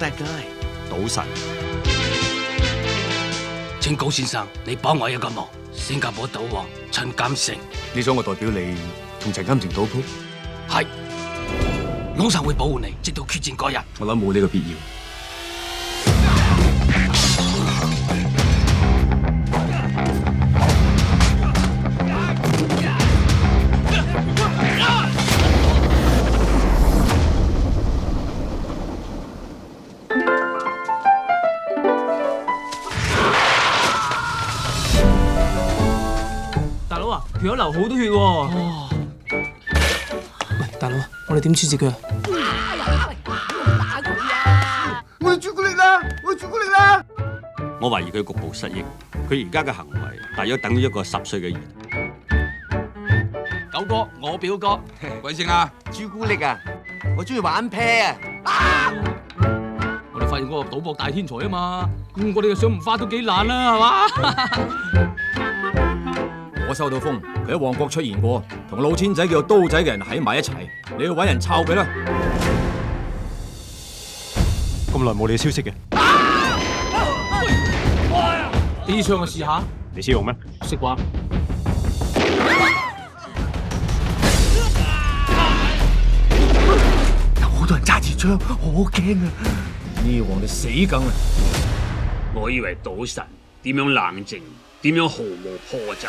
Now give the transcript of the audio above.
that guy？ 賭神，請高先生，你幫我一個忙。新加坡賭王陳鑑成，你想我代表你同陳金城賭鋪？係老實會保護你，直到決戰嗰日。我諗冇呢個必要。大佬啊，條友流好多血喎！喂，大佬，我哋點處置佢啊？我要朱古力啦！我要朱古力啦！我懷疑佢局部失憶，佢而家嘅行為大約等於一個10歲嘅兒童。九哥，我表哥，貴姓啊？朱古力啊！我中意玩啤啊！我哋發現嗰個賭博大天才啊嘛，咁我哋嘅想唔花都幾難啦，係嘛？我收到風，佢喺旺角出現過，同老千仔叫做刀仔嘅人喺埋一齊，你要揾人抄佢啦。咁耐冇你消息嘅，呢槍我試下，你識用咩？識啩？有好多人揸住槍，我好驚啊！呢鑊你死梗啊！我以為賭神點樣冷靜，點樣毫無破綻。